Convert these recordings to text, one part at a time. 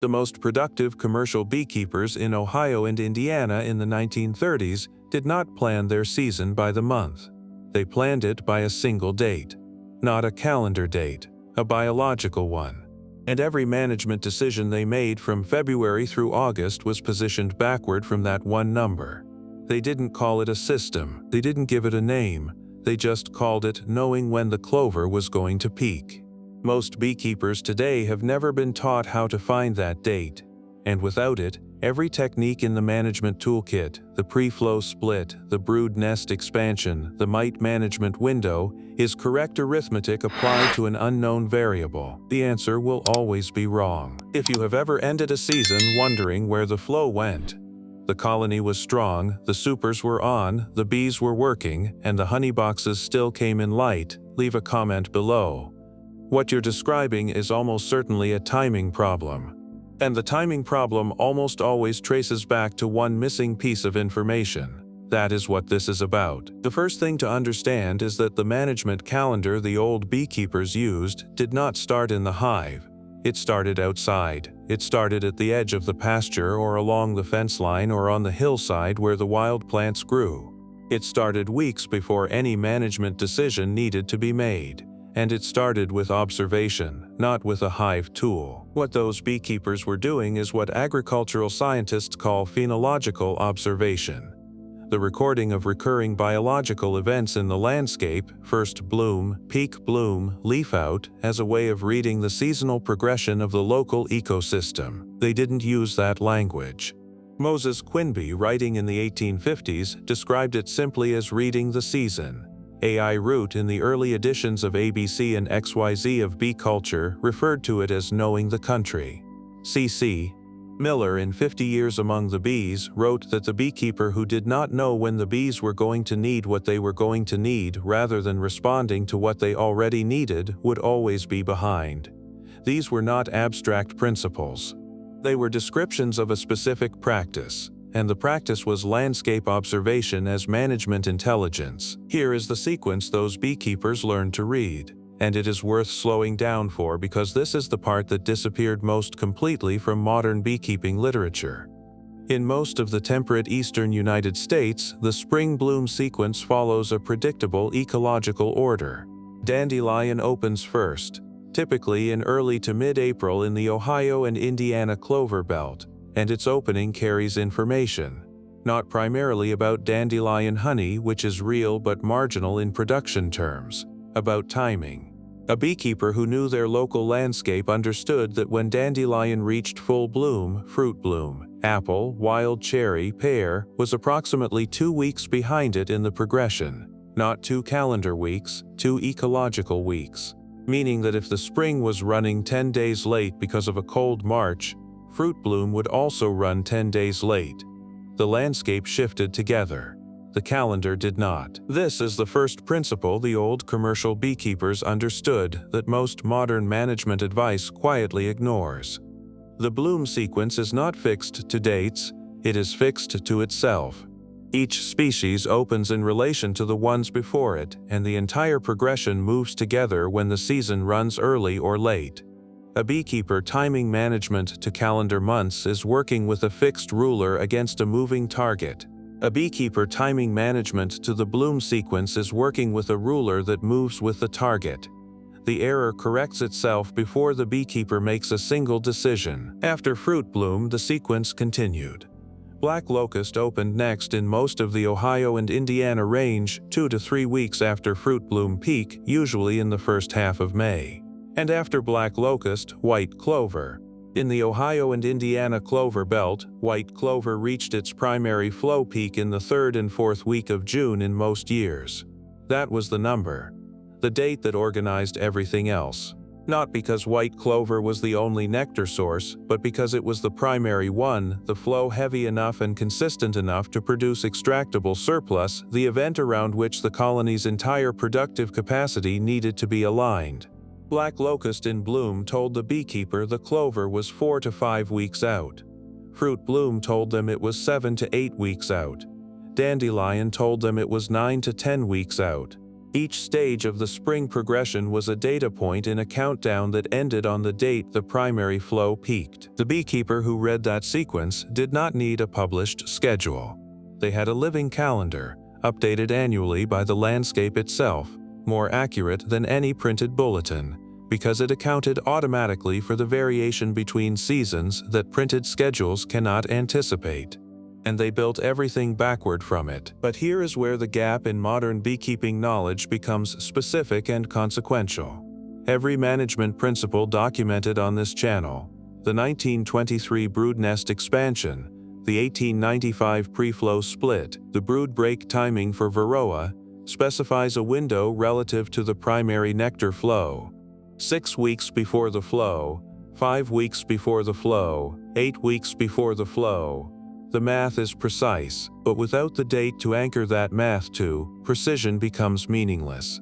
The most productive commercial beekeepers in Ohio and Indiana in the 1930s did not plan their season by the month. They planned it by a single date. Not a calendar date, a biological one. And every management decision they made from February through August was positioned backward from that one number. They didn't call it a system, they didn't give it a name, they just called it knowing when the clover was going to peak. Most beekeepers today have never been taught how to find that date, and without it, every technique in the management toolkit, the pre-flow split, the brood nest expansion, the mite management window, is correct arithmetic applied to an unknown variable. The answer will always be wrong. If you have ever ended a season wondering where the flow went, the colony was strong, the supers were on, the bees were working, and the honey boxes still came in light, leave a comment below. What you're describing is almost certainly a timing problem. And the timing problem almost always traces back to one missing piece of information. That is what this is about. The first thing to understand is that the management calendar the old beekeepers used did not start in the hive. It started outside. It started at the edge of the pasture or along the fence line or on the hillside where the wild plants grew. It started weeks before any management decision needed to be made. And it started with observation, not with a hive tool. What those beekeepers were doing is what agricultural scientists call phenological observation. The recording of recurring biological events in the landscape, first bloom, peak bloom, leaf out, as a way of reading the seasonal progression of the local ecosystem. They didn't use that language. Moses Quinby, writing in the 1850s, described it simply as reading the season. A.I. Root in the early editions of ABC and XYZ of Bee Culture referred to it as knowing the country. C.C. Miller in 50 Years Among the Bees wrote that the beekeeper who did not know when the bees were going to need what they were going to need rather than responding to what they already needed would always be behind. These were not abstract principles. They were descriptions of a specific practice. And the practice was landscape observation as management intelligence. Here is the sequence those beekeepers learned to read. And it is worth slowing down for because this is the part that disappeared most completely from modern beekeeping literature. In most of the temperate eastern United States, the spring bloom sequence follows a predictable ecological order. Dandelion opens first, typically in early to mid-April in the Ohio and Indiana clover belt. And its opening carries information, not primarily about dandelion honey, which is real but marginal in production terms, about timing. A beekeeper who knew their local landscape understood that when dandelion reached full bloom, fruit bloom, apple, wild cherry, pear, was approximately 2 weeks behind it in the progression, not 2 calendar weeks, 2 ecological weeks, meaning that if the spring was running 10 days late because of a cold March, fruit bloom would also run 10 days late. The landscape shifted together. The calendar did not. This is the first principle the old commercial beekeepers understood that most modern management advice quietly ignores. The bloom sequence is not fixed to dates, it is fixed to itself. Each species opens in relation to the ones before it, and the entire progression moves together when the season runs early or late. A beekeeper timing management to calendar months is working with a fixed ruler against a moving target. A beekeeper timing management to the bloom sequence is working with a ruler that moves with the target. The error corrects itself before the beekeeper makes a single decision. After fruit bloom, the sequence continued. Black locust opened next in most of the Ohio and Indiana range 2 to 3 weeks after fruit bloom peak, usually in the first half of May. And after black locust, white clover. In the Ohio and Indiana clover belt, white clover reached its primary flow peak in the 3rd and 4th week of June in most years. That was the number, the date that organized everything else. Not because white clover was the only nectar source, but because it was the primary one, the flow heavy enough and consistent enough to produce extractable surplus, the event around which the colony's entire productive capacity needed to be aligned. Black locust in bloom told the beekeeper the clover was 4 to 5 weeks out. Fruit bloom told them it was 7 to 8 weeks out. Dandelion told them it was 9 to 10 weeks out. Each stage of the spring progression was a data point in a countdown that ended on the date the primary flow peaked. The beekeeper who read that sequence did not need a published schedule. They had a living calendar, updated annually by the landscape itself, more accurate than any printed bulletin, because it accounted automatically for the variation between seasons that printed schedules cannot anticipate. And they built everything backward from it. But here is where the gap in modern beekeeping knowledge becomes specific and consequential. Every management principle documented on this channel, the 1923 brood nest expansion, the 1895 pre-flow split, the brood break timing for Varroa, specifies a window relative to the primary nectar flow. 6 weeks before the flow, 5 weeks before the flow, 8 weeks before the flow. The math is precise, but without the date to anchor that math to, precision becomes meaningless.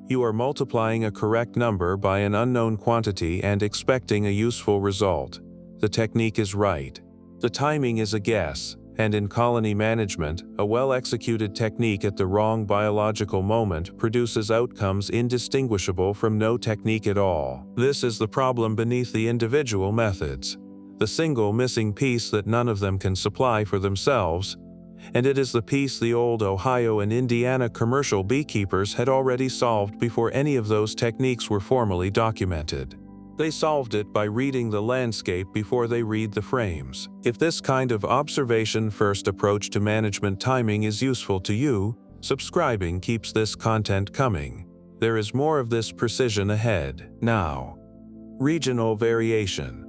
You are multiplying a correct number by an unknown quantity and expecting a useful result. The technique is right. The timing is a guess, and in colony management, a well-executed technique at the wrong biological moment produces outcomes indistinguishable from no technique at all. This is the problem beneath the individual methods. The single missing piece that none of them can supply for themselves, and it is the piece the old Ohio and Indiana commercial beekeepers had already solved before any of those techniques were formally documented. They solved it by reading the landscape before they read the frames. If this kind of observation-first approach to management timing is useful to you, subscribing keeps this content coming. There is more of this precision ahead. Now, regional variation.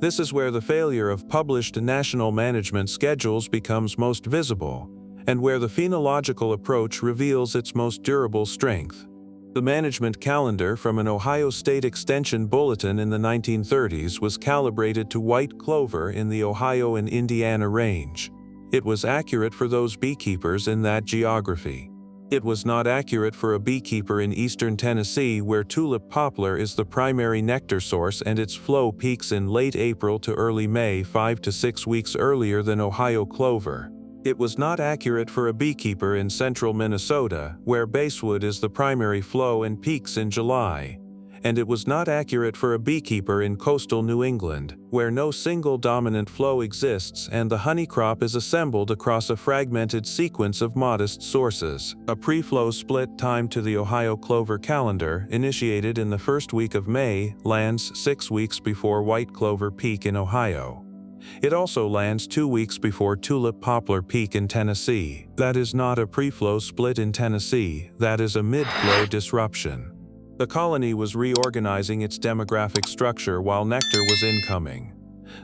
This is where the failure of published national management schedules becomes most visible, and where the phenological approach reveals its most durable strength. The management calendar from an Ohio State Extension bulletin in the 1930s was calibrated to white clover in the Ohio and Indiana range. It was accurate for those beekeepers in that geography. It was not accurate for a beekeeper in eastern Tennessee where tulip poplar is the primary nectar source and its flow peaks in late April to early May, 5 to 6 weeks earlier than Ohio clover. It was not accurate for a beekeeper in central Minnesota where basswood is the primary flow and peaks in July. And it was not accurate for a beekeeper in coastal New England, where no single dominant flow exists and the honey crop is assembled across a fragmented sequence of modest sources. A pre-flow split timed to the Ohio clover calendar, initiated in the first week of May, lands 6 weeks before white clover peak in Ohio. It also lands 2 weeks before tulip poplar peak in Tennessee. That is not a pre-flow split in Tennessee, that is a mid-flow disruption. The colony was reorganizing its demographic structure while nectar was incoming.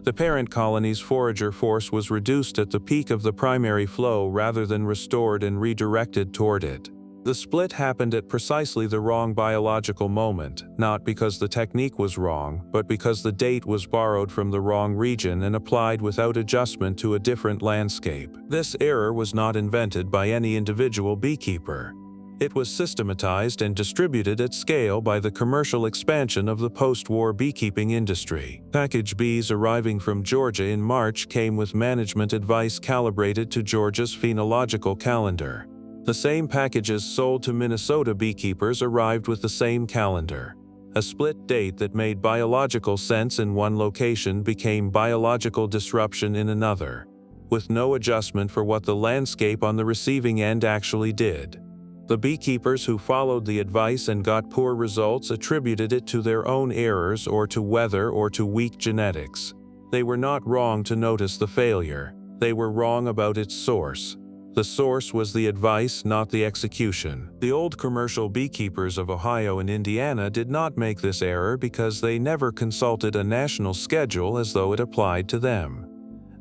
The parent colony's forager force was reduced at the peak of the primary flow rather than restored and redirected toward it. The split happened at precisely the wrong biological moment, not because the technique was wrong, but because the date was borrowed from the wrong region and applied without adjustment to a different landscape. This error was not invented by any individual beekeeper. It was systematized and distributed at scale by the commercial expansion of the post-war beekeeping industry. Package bees arriving from Georgia in March came with management advice calibrated to Georgia's phenological calendar. The same packages sold to Minnesota beekeepers arrived with the same calendar. A split date that made biological sense in one location became biological disruption in another, with no adjustment for what the landscape on the receiving end actually did. The beekeepers who followed the advice and got poor results attributed it to their own errors or to weather or to weak genetics. They were not wrong to notice the failure. They were wrong about its source. The source was the advice, not the execution. The old commercial beekeepers of Ohio and Indiana did not make this error because they never consulted a national schedule as though it applied to them.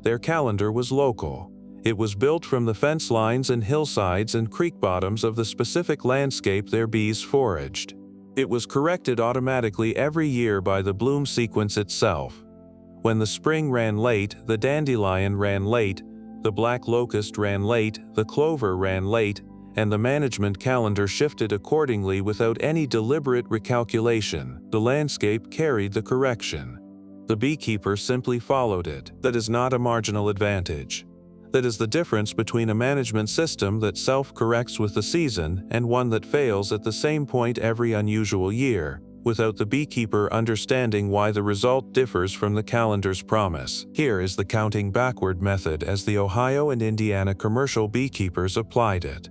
Their calendar was local. It was built from the fence lines and hillsides and creek bottoms of the specific landscape their bees foraged. It was corrected automatically every year by the bloom sequence itself. When the spring ran late, the dandelion ran late, the black locust ran late, the clover ran late, and the management calendar shifted accordingly without any deliberate recalculation. The landscape carried the correction. The beekeeper simply followed it. That is not a marginal advantage. That is the difference between a management system that self-corrects with the season and one that fails at the same point every unusual year, without the beekeeper understanding why the result differs from the calendar's promise. Here is the counting backward method as the Ohio and Indiana commercial beekeepers applied it.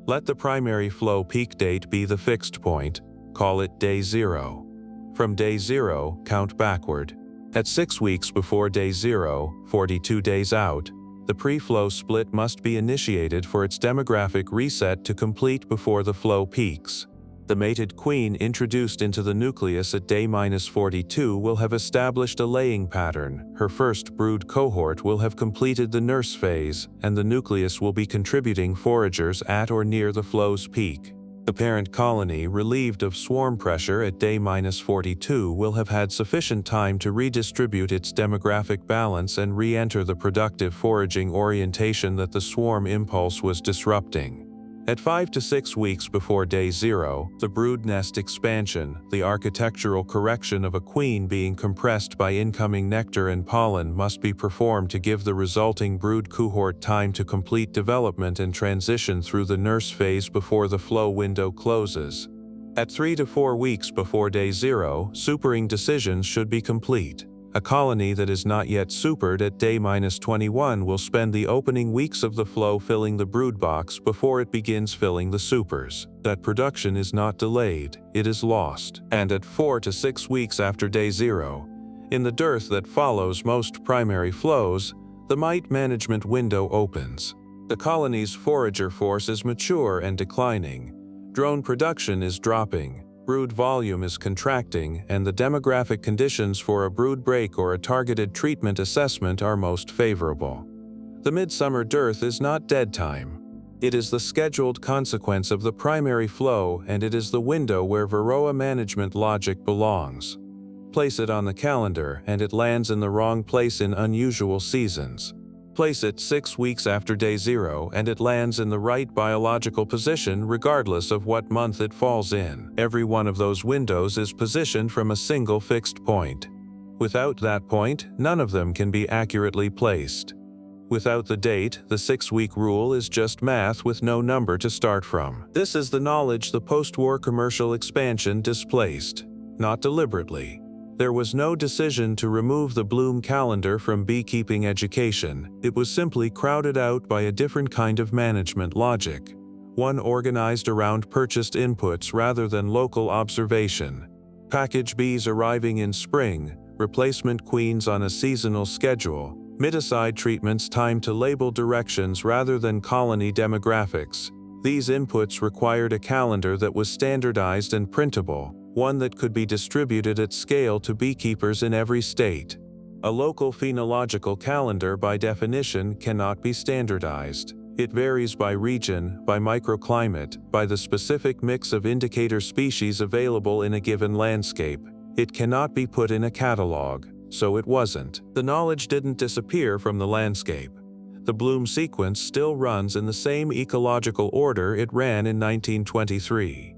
Let the primary flow peak date be the fixed point. Call it day 0. From day 0, count backward. At 6 weeks before day 0, 42 days out, the pre-flow split must be initiated for its demographic reset to complete before the flow peaks. The mated queen introduced into the nucleus at day -42 will have established a laying pattern, her first brood cohort will have completed the nurse phase, and the nucleus will be contributing foragers at or near the flow's peak. The parent colony, relieved of swarm pressure at day -42, will have had sufficient time to redistribute its demographic balance and re-enter the productive foraging orientation that the swarm impulse was disrupting. At 5 to 6 weeks before day 0, the brood nest expansion, the architectural correction of a queen being compressed by incoming nectar and pollen, must be performed to give the resulting brood cohort time to complete development and transition through the nurse phase before the flow window closes. At 3 to 4 weeks before day 0, supering decisions should be complete. A colony that is not yet supered at day -21 will spend the opening weeks of the flow filling the brood box before it begins filling the supers. That production is not delayed, it is lost. And at 4 to 6 weeks after day 0, in the dearth that follows most primary flows, the mite management window opens. The colony's forager force is mature and declining. Drone production is dropping. Brood volume is contracting, and the demographic conditions for a brood break or a targeted treatment assessment are most favorable. The midsummer dearth is not dead time. It is the scheduled consequence of the primary flow, and it is the window where Varroa management logic belongs. Place it on the calendar, and it lands in the wrong place in unusual seasons. Place it 6 weeks after day 0 and it lands in the right biological position regardless of what month it falls in. Every one of those windows is positioned from a single fixed point. Without that point, none of them can be accurately placed. Without the date, the 6-week rule is just math with no number to start from. This is the knowledge the post-war commercial expansion displaced. Not deliberately. There was no decision to remove the Bloom calendar from beekeeping education. It was simply crowded out by a different kind of management logic, one organized around purchased inputs rather than local observation. Package bees arriving in spring, replacement queens on a seasonal schedule, miticide treatments timed to label directions rather than colony demographics. These inputs required a calendar that was standardized and printable, one that could be distributed at scale to beekeepers in every state. A local phenological calendar by definition cannot be standardized. It varies by region, by microclimate, by the specific mix of indicator species available in a given landscape. It cannot be put in a catalog, so it wasn't. The knowledge didn't disappear from the landscape. The Bloom sequence still runs in the same ecological order it ran in 1923.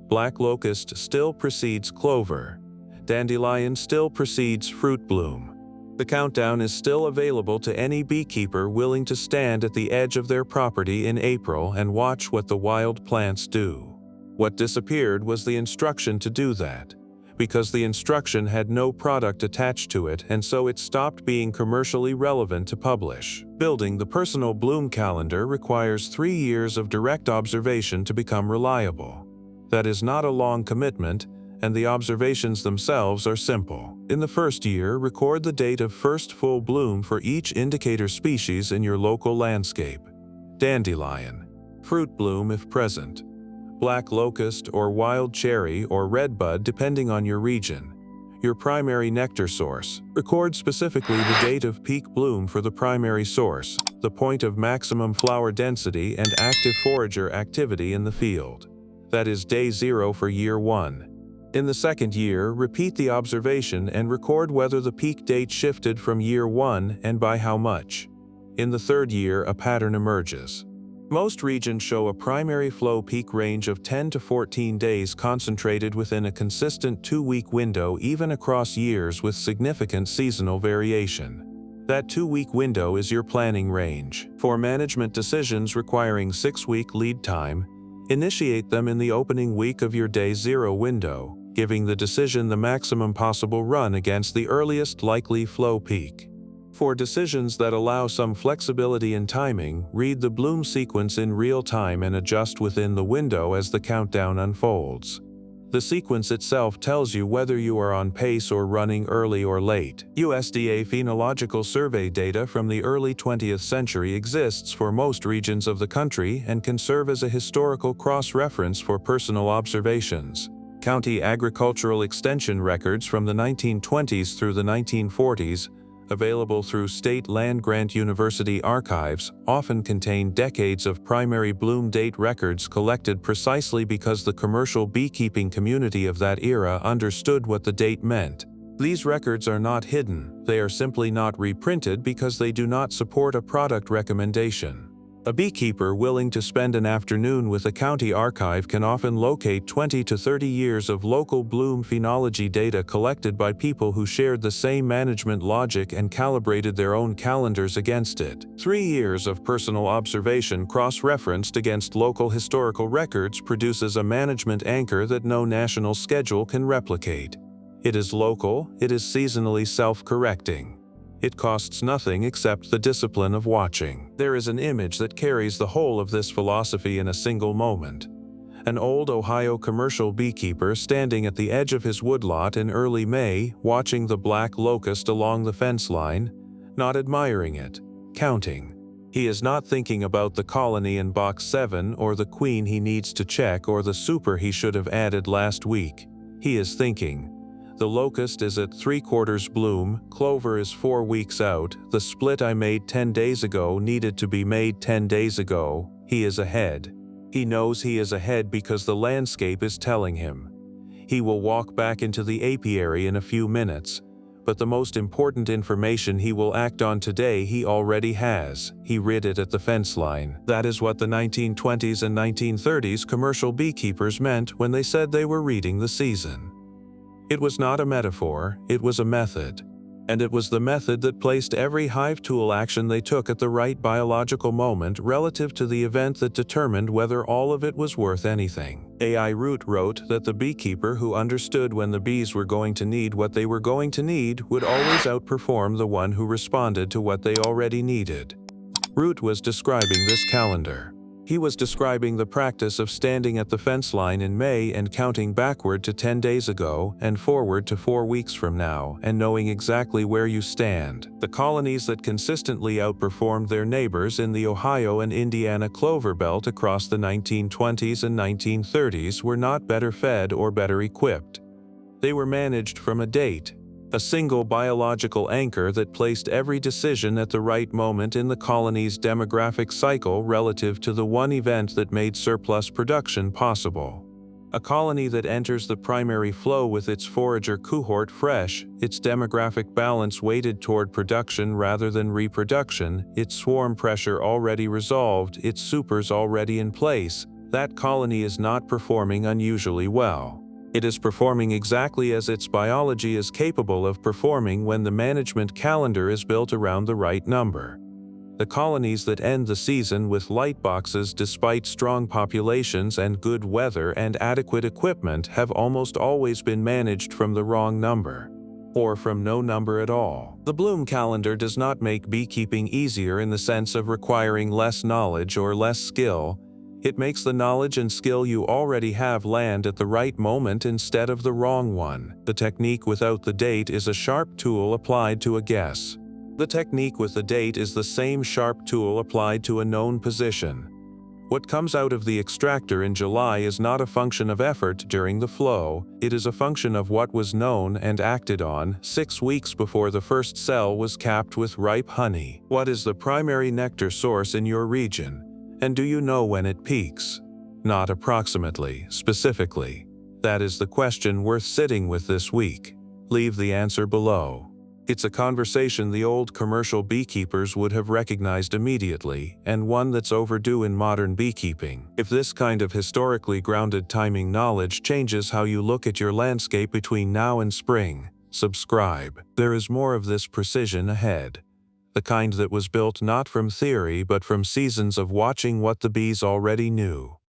Black locust still precedes clover. Dandelion still precedes fruit bloom. The countdown is still available to any beekeeper willing to stand at the edge of their property in April and watch what the wild plants do. What disappeared was the instruction to do that, because the instruction had no product attached to it, and so it stopped being commercially relevant to publish. Building the personal Bloom calendar requires 3 years of direct observation to become reliable. That is not a long commitment, and the observations themselves are simple. In the first year, record the date of first full bloom for each indicator species in your local landscape. Dandelion. Fruit bloom if present. Black locust or wild cherry or redbud depending on your region. Your primary nectar source. Record specifically the date of peak bloom for the primary source, the point of maximum flower density and active forager activity in the field. That is day 0 for year 1. In the second year, repeat the observation and record whether the peak date shifted from year 1 and by how much. In the third year, a pattern emerges. Most regions show a primary flow peak range of 10 to 14 days concentrated within a consistent 2-week window even across years with significant seasonal variation. That 2-week window is your planning range. For management decisions requiring 6-week lead time, initiate them in the opening week of your day 0 window, giving the decision the maximum possible run against the earliest likely flow peak. For decisions that allow some flexibility in timing, read the bloom sequence in real time and adjust within the window as the countdown unfolds. The sequence itself tells you whether you are on pace or running early or late. USDA Phenological survey data from the early 20th century exists for most regions of the country and can serve as a historical cross-reference for personal observations. County agricultural extension records from the 1920s through the 1940s, available through state land-grant university archives, often contain decades of primary bloom date records collected precisely because the commercial beekeeping community of that era understood what the date meant. These records are not hidden, they are simply not reprinted because they do not support a product recommendation. A beekeeper willing to spend an afternoon with a county archive can often locate 20 to 30 years of local bloom phenology data collected by people who shared the same management logic and calibrated their own calendars against it. 3 years of personal observation cross-referenced against local historical records produces a management anchor that no national schedule can replicate. It is local, it is seasonally self-correcting. It costs nothing except the discipline of watching. There is an image that carries the whole of this philosophy in a single moment. An old Ohio commercial beekeeper standing at the edge of his woodlot in early May, watching the black locust along the fence line, not admiring it, counting. He is not thinking about the colony in box 7 or the queen he needs to check or the super he should have added last week. He is thinking, the locust is at 3/4 bloom, clover is 4 weeks out, the split I made 10 days ago needed to be made 10 days ago. He is ahead. He knows he is ahead because the landscape is telling him. He will walk back into the apiary in a few minutes, but the most important information he will act on today he already has. He read it at the fence line. That is what the 1920s and 1930s commercial beekeepers meant when they said they were reading the season. It was not a metaphor, it was a method. And it was the method that placed every hive tool action they took at the right biological moment relative to the event that determined whether all of it was worth anything. A.I. Root wrote that the beekeeper who understood when the bees were going to need what they were going to need would always outperform the one who responded to what they already needed. Root was describing this calendar. He was describing the practice of standing at the fence line in May and counting backward to 10 days ago and forward to 4 weeks from now and knowing exactly where you stand. The colonies that consistently outperformed their neighbors in the Ohio and Indiana clover belt across the 1920s and 1930s were not better fed or better equipped. They were managed from a date, a single biological anchor that placed every decision at the right moment in the colony's demographic cycle relative to the one event that made surplus production possible. A colony that enters the primary flow with its forager cohort fresh, its demographic balance weighted toward production rather than reproduction, its swarm pressure already resolved, its supers already in place, that colony is not performing unusually well. It is performing exactly as its biology is capable of performing when the management calendar is built around the right number. The colonies that end the season with light boxes despite strong populations and good weather and adequate equipment have almost always been managed from the wrong number, or from no number at all. The bloom calendar does not make beekeeping easier in the sense of requiring less knowledge or less skill. It makes the knowledge and skill you already have land at the right moment instead of the wrong one. The technique without the date is a sharp tool applied to a guess. The technique with the date is the same sharp tool applied to a known position. What comes out of the extractor in July is not a function of effort during the flow, it is a function of what was known and acted on 6 weeks before the first cell was capped with ripe honey. What is the primary nectar source in your region? And do you know when it peaks? Not approximately, specifically. That is the question worth sitting with this week. Leave the answer below. It's a conversation the old commercial beekeepers would have recognized immediately, and one that's overdue in modern beekeeping. If this kind of historically grounded timing knowledge changes how you look at your landscape between now and spring, subscribe. There is more of this precision ahead. the kind that was built not from theory but from seasons of watching what the bees already knew.